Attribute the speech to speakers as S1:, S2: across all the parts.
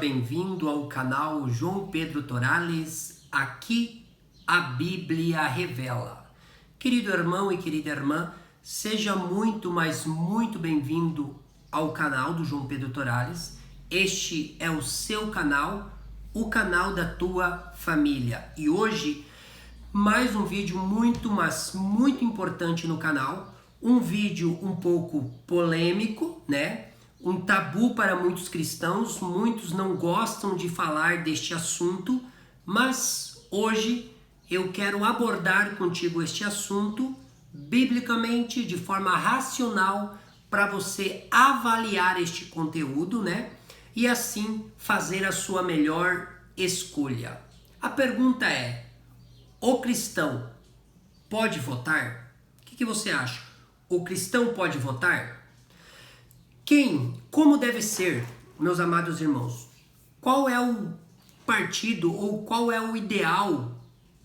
S1: bem-vindo ao canal João Pedro Torales, aqui a Bíblia Revela. Querido irmão e querida irmã, seja muito, mas muito bem-vindo ao canal do João Pedro Torales. Este é o seu canal, o canal da tua família. E hoje, mais um vídeo muito, mas muito importante no canal. Um vídeo um pouco polêmico, né? Um tabu para muitos cristãos, muitos não gostam de falar deste assunto, mas hoje eu quero abordar contigo este assunto biblicamente, de forma racional, para você avaliar este conteúdo, né? E assim fazer a sua melhor escolha. A pergunta é: o cristão pode votar? O que você acha? O cristão pode votar? Como deve ser, meus amados irmãos? Qual é o partido ou qual é o ideal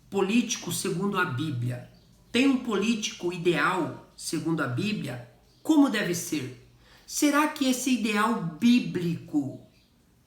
S1: político segundo a Bíblia? Tem um político ideal segundo a Bíblia? Como deve ser? Será que esse ideal bíblico,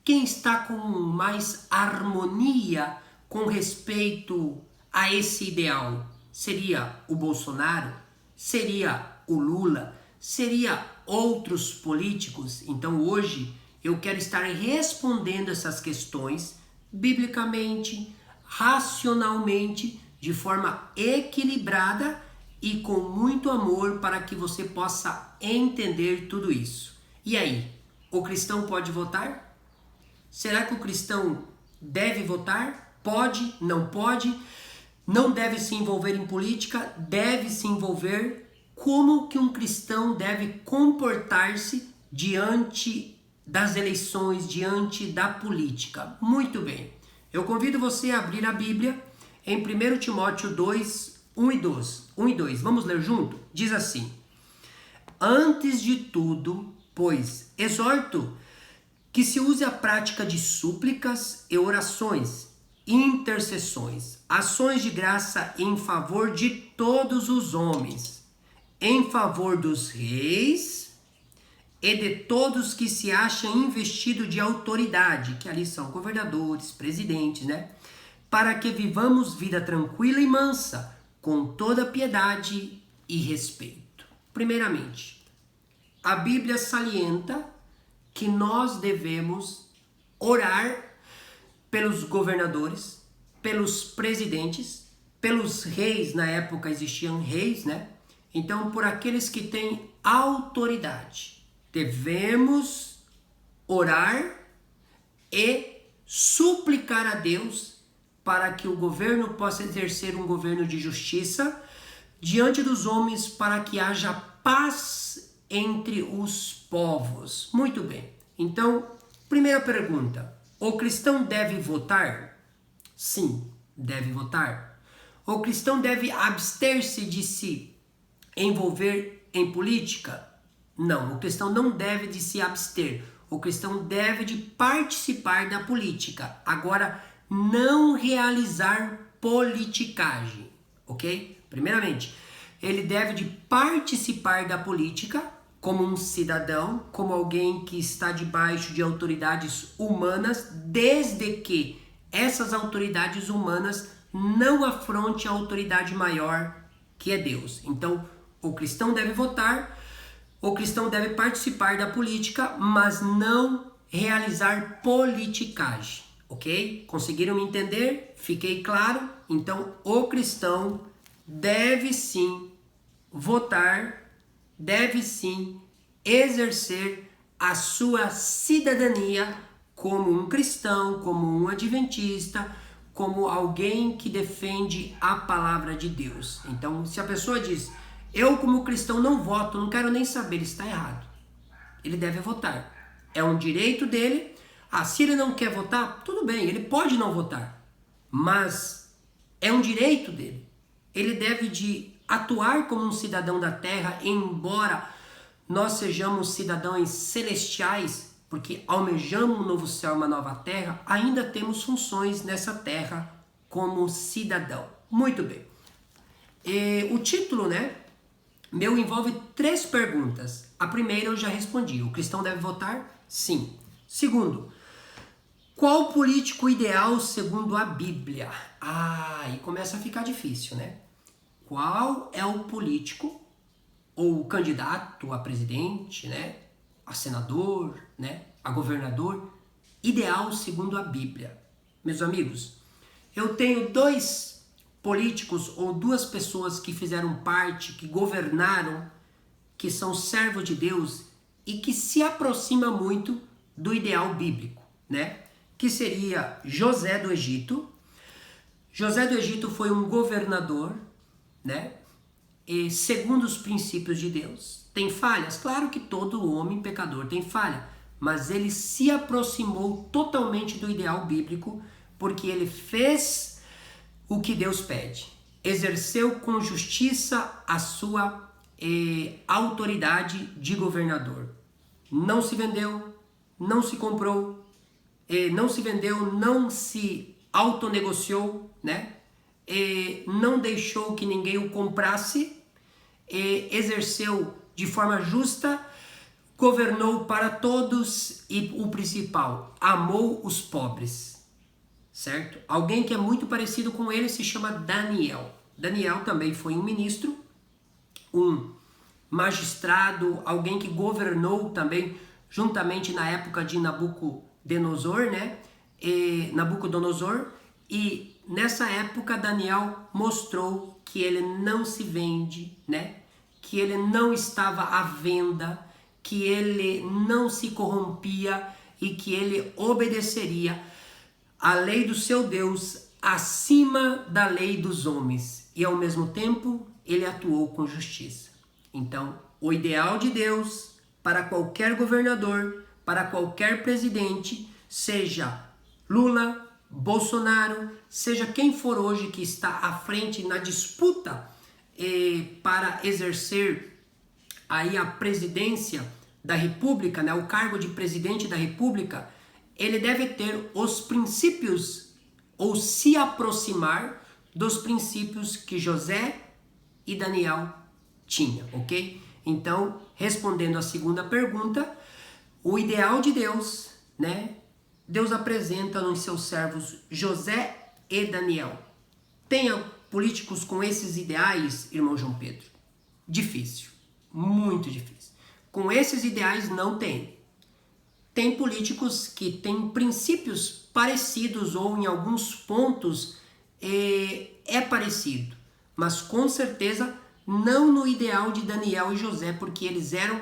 S1: quem está com mais harmonia com respeito a esse ideal? Seria o Bolsonaro? Seria o Lula? Seria outros políticos? Então hoje eu quero estar respondendo essas questões biblicamente, racionalmente, de forma equilibrada e com muito amor para que você possa entender tudo isso. E aí, o cristão pode votar? Será que o cristão deve votar? Pode? Não pode? Não deve se envolver em política? Deve se envolver? Como que um cristão deve comportar-se diante das eleições, diante da política? Muito bem, eu convido você a abrir a Bíblia em 1 Timóteo 2, 1 e 2. Vamos ler junto? Diz assim: antes de tudo, pois, exorto que se use a prática de súplicas e orações, intercessões, ações de graça em favor de todos os homens, em favor dos reis e de todos que se acham investidos de autoridade, que ali são governadores, presidentes, né? Para que vivamos vida tranquila e mansa, com toda piedade e respeito. Primeiramente, a Bíblia salienta que nós devemos orar pelos governadores, pelos presidentes, pelos reis. Na época existiam reis, né? Então, por aqueles que têm autoridade, devemos orar e suplicar a Deus para que o governo possa exercer um governo de justiça diante dos homens, para que haja paz entre os povos. Muito bem. Então, primeira pergunta: o cristão deve votar? Sim, deve votar. O cristão deve abster-se de se envolver em política? Não, o cristão não deve de se abster. O cristão deve de participar da política. Agora, não realizar politicagem, ok? Primeiramente, ele deve de participar da política como um cidadão, como alguém que está debaixo de autoridades humanas, desde que essas autoridades humanas não afronte a autoridade maior, que é Deus. Então, o cristão deve votar, o cristão deve participar da política, mas não realizar politicagem, ok? Conseguiram me entender? Fiquei claro? Então, o cristão deve sim votar, deve sim exercer a sua cidadania como um cristão, como um adventista, como alguém que defende a palavra de Deus. Então, se a pessoa diz: eu como cristão não voto, não quero nem saber, ele está errado. Ele deve votar. É um direito dele. Se ele não quer votar, tudo bem, ele pode não votar. Mas é um direito dele. Ele deve de atuar como um cidadão da terra, embora nós sejamos cidadãos celestiais, porque almejamos um novo céu e uma nova terra, ainda temos funções nessa terra como cidadão. Muito bem. O título, né, meu envolve 3 perguntas. A primeira eu já respondi: o cristão deve votar? Sim. Segundo, Qual político ideal segundo a Bíblia? Ah, aí começa a ficar difícil, né? Qual é o político ou o candidato a presidente, né? A senador, né? A governador ideal segundo a Bíblia? Meus amigos, eu tenho dois políticos ou duas pessoas que fizeram parte, que governaram, que são servos de Deus e que se aproxima muito do ideal bíblico, né? Que seria José do Egito. José do Egito foi um governador, né? E segundo os princípios de Deus. Tem falhas? Claro que todo homem pecador tem falha, mas ele se aproximou totalmente do ideal bíblico porque ele fez o que Deus pede. Exerceu com justiça a sua autoridade de governador. Não se vendeu, não se comprou, não se vendeu, não se autonegociou, né? Não deixou que ninguém o comprasse, exerceu de forma justa, governou para todos e o principal, amou os pobres, certo? Alguém que é muito parecido com ele se chama Daniel. Daniel também foi um ministro, um magistrado, alguém que governou também juntamente na época de Nabucodonosor, né? Nabucodonosor, e nessa época Daniel mostrou que ele não se vende, né? Que ele não estava à venda, que ele não se corrompia e que ele obedeceria à lei do seu Deus acima da lei dos homens. E ao mesmo tempo ele atuou com justiça. Então, o ideal de Deus para qualquer governador, para qualquer presidente, seja Lula, Bolsonaro, seja quem for hoje que está à frente na disputa para exercer aí a presidência da República, né, o cargo de presidente da República, ele deve ter os princípios ou se aproximar dos princípios que José e Daniel tinham, ok? Então, respondendo à segunda pergunta, o ideal de Deus, né? Deus apresenta nos seus servos José e Daniel. Tenha políticos com esses ideais, irmão João Pedro? Difícil, muito difícil. Com esses ideais não tem. Tem políticos que têm princípios parecidos ou em alguns pontos é parecido, mas com certeza não no ideal de Daniel e José, porque eles eram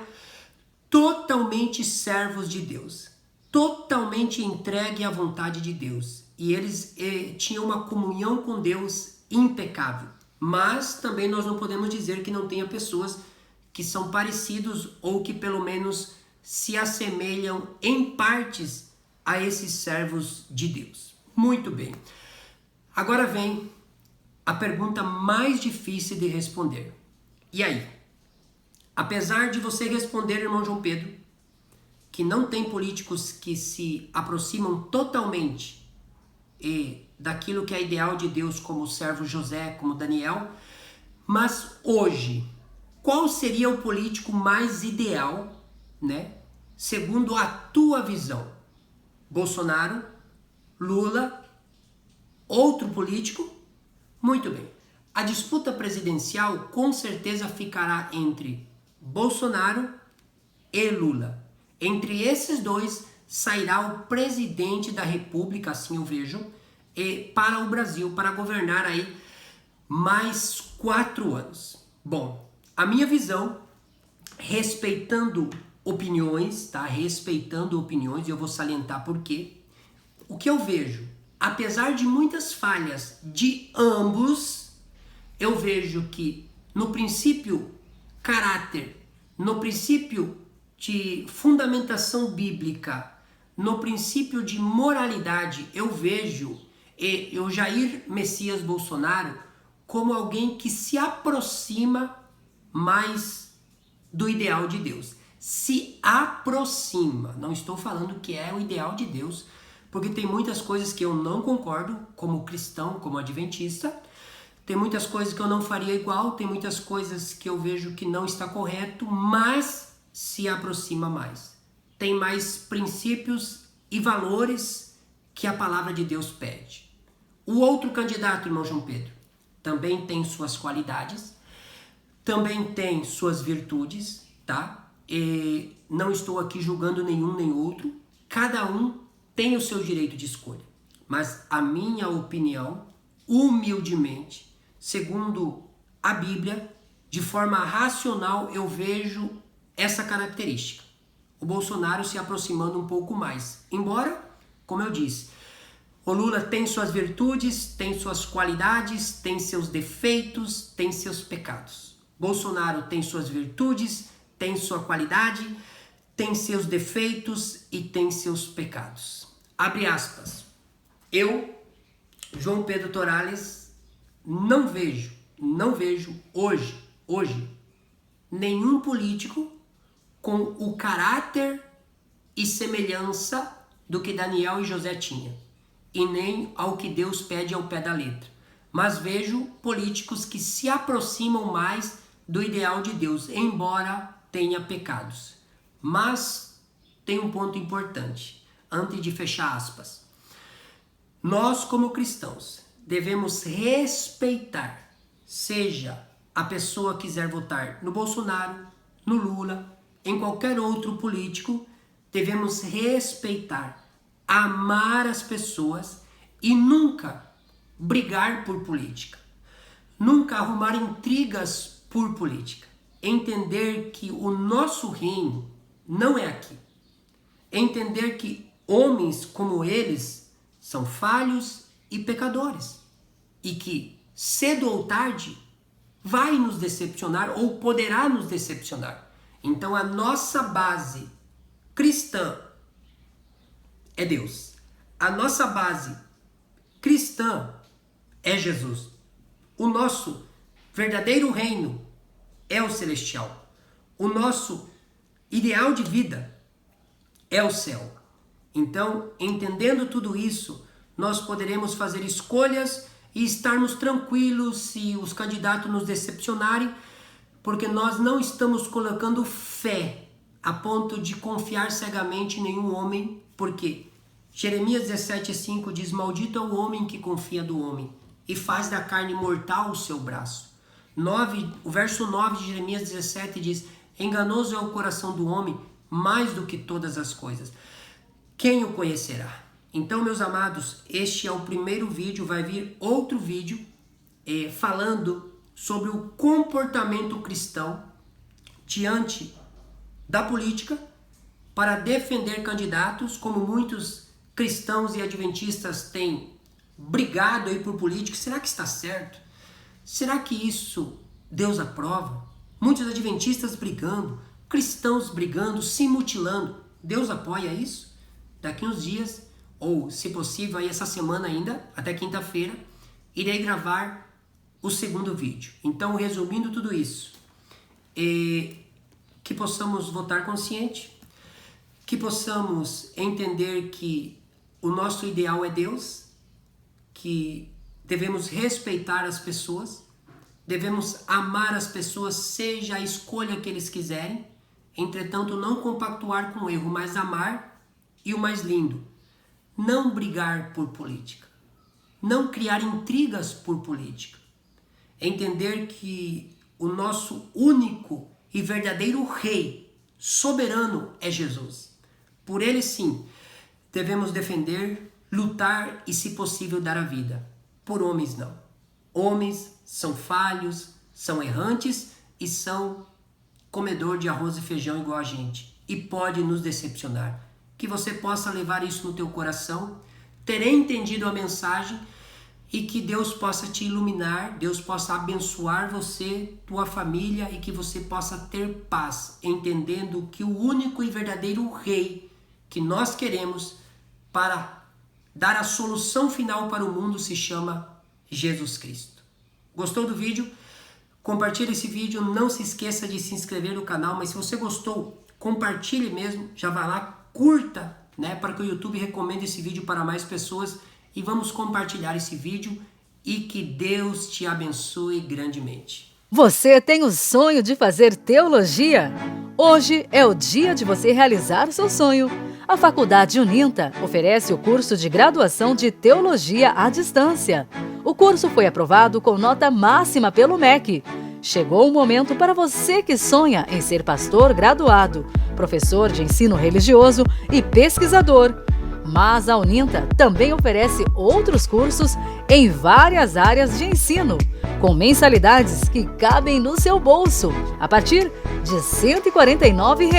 S1: totalmente servos de Deus, totalmente entregue à vontade de Deus, e eles tinham uma comunhão com Deus impecável. Mas também nós não podemos dizer que não tenha pessoas que são parecidos ou que pelo menos se assemelham em partes a esses servos de Deus. Muito bem. Agora vem a pergunta mais difícil de responder. E aí? Apesar de você responder, irmão João Pedro, que não tem políticos que se aproximam totalmente daquilo que é ideal de Deus, como o servo José, como Daniel, mas hoje, qual seria o político mais ideal, né, segundo a tua visão? Bolsonaro, Lula, outro político? Muito bem. A disputa presidencial com certeza ficará entre Bolsonaro e Lula. Entre esses dois sairá o presidente da República, assim eu vejo, para o Brasil, para governar aí mais 4 anos. Bom, a minha visão, respeitando opiniões, tá? Respeitando opiniões, e eu vou salientar por quê. O que eu vejo, apesar de muitas falhas de ambos, eu vejo que no princípio caráter, no princípio de fundamentação bíblica, no princípio de moralidade, eu vejo o Jair Messias Bolsonaro como alguém que se aproxima mais do ideal de Deus. Se aproxima, não estou falando que é o ideal de Deus, porque tem muitas coisas que eu não concordo, como cristão, como adventista, tem muitas coisas que eu não faria igual, tem muitas coisas que eu vejo que não está correto, mas se aproxima mais. Tem mais princípios e valores que a palavra de Deus pede. O outro candidato, irmão João Pedro, também tem suas qualidades, também tem suas virtudes, tá? E não estou aqui julgando nenhum nem outro, cada um tem o seu direito de escolha. Mas a minha opinião, humildemente, segundo a Bíblia, de forma racional, eu vejo essa característica. O Bolsonaro se aproximando um pouco mais. Embora, como eu disse, o Lula tem suas virtudes, tem suas qualidades, tem seus defeitos, tem seus pecados. Bolsonaro tem suas virtudes, tem sua qualidade, tem seus defeitos e tem seus pecados. Abre aspas. Eu, João Pedro Torales, não vejo hoje nenhum político com o caráter e semelhança do que Daniel e José tinham, e nem ao que Deus pede ao pé da letra. Mas vejo políticos que se aproximam mais do ideal de Deus, embora tenha pecados. Mas tem um ponto importante, antes de fechar aspas. Nós, como cristãos, devemos respeitar, seja a pessoa quiser votar no Bolsonaro, no Lula, em qualquer outro político, devemos respeitar, amar as pessoas e nunca brigar por política, nunca arrumar intrigas por política. Entender que o nosso reino não é aqui. Entender que homens como eles são falhos e pecadores e que cedo ou tarde vai nos decepcionar ou poderá nos decepcionar. Então a nossa base cristã é Deus. A nossa base cristã é Jesus. O nosso verdadeiro reino é o celestial. O nosso ideal de vida é o céu. Então, entendendo tudo isso, nós poderemos fazer escolhas e estarmos tranquilos se os candidatos nos decepcionarem, porque nós não estamos colocando fé a ponto de confiar cegamente em nenhum homem, porque Jeremias 17,5 diz: maldito é o homem que confia do homem e faz da carne mortal o seu braço. O verso 9 de Jeremias 17 diz: enganoso é o coração do homem mais do que todas as coisas. Quem o conhecerá? Então, meus amados, este é o primeiro vídeo. Vai vir outro vídeo falando sobre o comportamento cristão diante da política para defender candidatos, como muitos cristãos e adventistas têm brigado aí por políticos. Será que está certo? Será que isso Deus aprova? Muitos adventistas brigando, cristãos brigando, se mutilando. Deus apoia isso? Daqui uns dias, ou se possível, aí essa semana ainda, até quinta-feira, irei gravar o segundo vídeo. Então, resumindo tudo isso, que possamos votar consciente, que possamos entender que o nosso ideal é Deus, que devemos respeitar as pessoas, devemos amar as pessoas, seja a escolha que eles quiserem, entretanto não compactuar com o erro, mas amar. E o mais lindo, não brigar por política, não criar intrigas por política, entender que o nosso único e verdadeiro rei soberano é Jesus. Por ele sim, devemos defender, lutar e, se possível, dar a vida. Por homens não. Homens são falhos, são errantes e são comedor de arroz e feijão igual a gente. E pode nos decepcionar. Que você possa levar isso no teu coração, ter entendido a mensagem e que Deus possa te iluminar, Deus possa abençoar você, tua família e que você possa ter paz, entendendo que o único e verdadeiro rei que nós queremos para dar a solução final para o mundo se chama Jesus Cristo. Gostou do vídeo? Compartilhe esse vídeo, não se esqueça de se inscrever no canal, mas se você gostou, compartilhe mesmo, já vai lá, curta, para que o YouTube recomende esse vídeo para mais pessoas e vamos compartilhar esse vídeo e que Deus te abençoe grandemente.
S2: Você tem o sonho de fazer teologia? Hoje é o dia de você realizar o seu sonho. A Faculdade Uninta oferece o curso de graduação de Teologia à distância. O curso foi aprovado com nota máxima pelo MEC. Chegou o momento para você que sonha em ser pastor graduado, professor de ensino religioso e pesquisador. Mas a Uninta também oferece outros cursos em várias áreas de ensino, com mensalidades que cabem no seu bolso, a partir de R$ 149.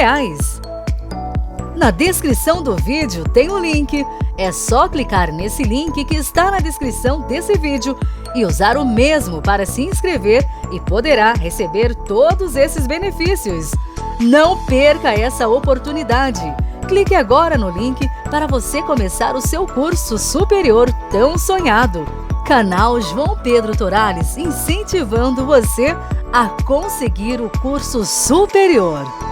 S2: Na descrição do vídeo tem um link. É só clicar nesse link que está na descrição desse vídeo e usar o mesmo para se inscrever e poderá receber todos esses benefícios. Não perca essa oportunidade. Clique agora no link para você começar o seu curso superior tão sonhado. Canal João Pedro Torales, incentivando você a conseguir o curso superior.